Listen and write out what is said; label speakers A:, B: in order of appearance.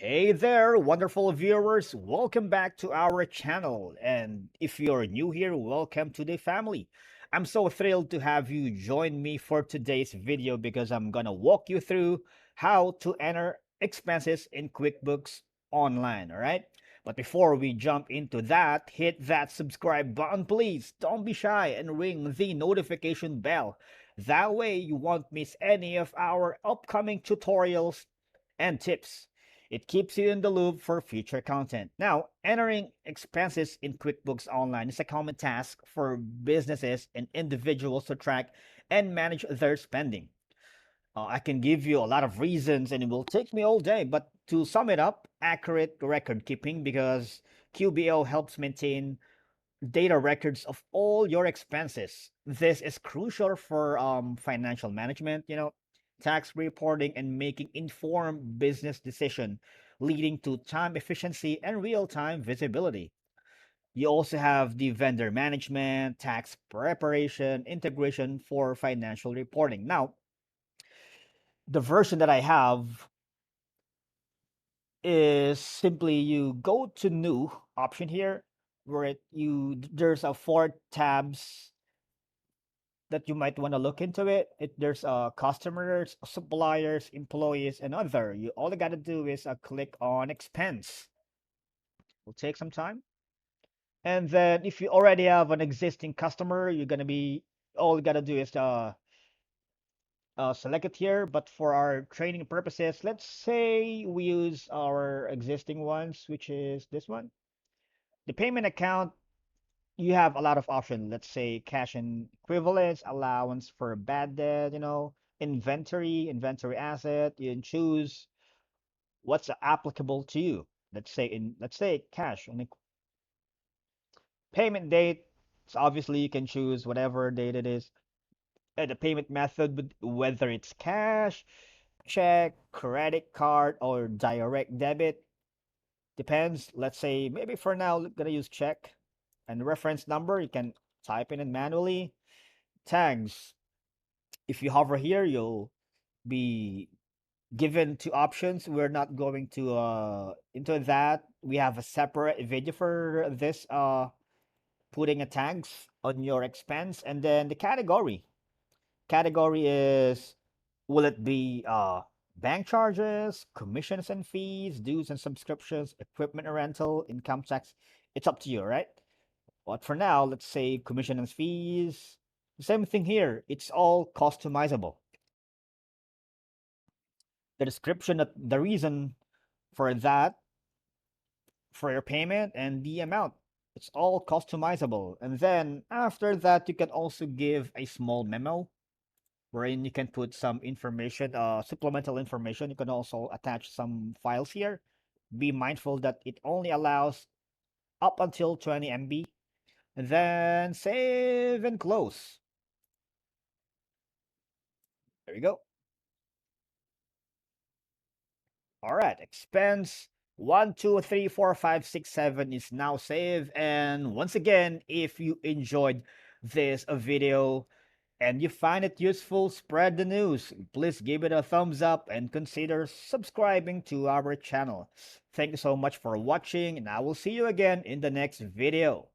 A: Hey there, wonderful viewers. Welcome back to our channel. And if you're new here, welcome to the family. I'm so thrilled to have you join me for today's video because I'm going to walk you through how to enter expenses in QuickBooks online. All right. But before we jump into that, hit that subscribe button, please. Don't be shy and ring the notification bell. That way you won't miss any of our upcoming tutorials and tips. It keeps you in the loop for future content. Now, entering expenses in QuickBooks Online is a common task for businesses and individuals to track and manage their spending. I can give you a lot of reasons and it will take me all day, but to sum it up, accurate record keeping because QBO helps maintain data records of all your expenses. This is crucial for financial management, tax reporting, and making informed business decision, leading to time efficiency and real-time visibility. You also have the vendor management, tax preparation, integration for financial reporting. Now, the version that I have is simply you go to new option here where there's a four tabs that you might want to look into it. There's customers, suppliers, employees, and other. You all you gotta do is click on expense. Will take some time, and then if you already have an existing customer, you're gonna be all you gotta do is select it here. But for our training purposes, let's say we use our existing ones, which is this one. The payment account, you have a lot of options. Let's say cash and equivalents, allowance for bad debt, inventory asset. You can choose what's applicable to you. Let's say cash and payment date. So obviously you can choose whatever date it is. And the payment method, whether it's cash, check, credit card, or direct debit, depends. Let's say maybe for now, we're gonna use check. And reference number, you can type in it manually. Tags, if you hover here, you'll be given two options. We're not going to into that. We have a separate video for this putting a tags on your expense. And then the category is, will it be bank charges, commissions and fees, dues and subscriptions, equipment rental, income tax? It's up to you, right? But for now, let's say commission and fees. Same thing here. It's all customizable. The description, the reason for that, for your payment, and the amount. It's all customizable. And then after that, you can also give a small memo wherein you can put some information, supplemental information. You can also attach some files here. Be mindful that it only allows up until 20 MB. And then save and close. There you go. All right, expense 1, 2, 3, 4, 5, 6, 7 is now saved. And once again, if you enjoyed this video and you find it useful, spread the news. Please give it a thumbs up and consider subscribing to our channel. Thank you so much for watching, and I will see you again in the next video.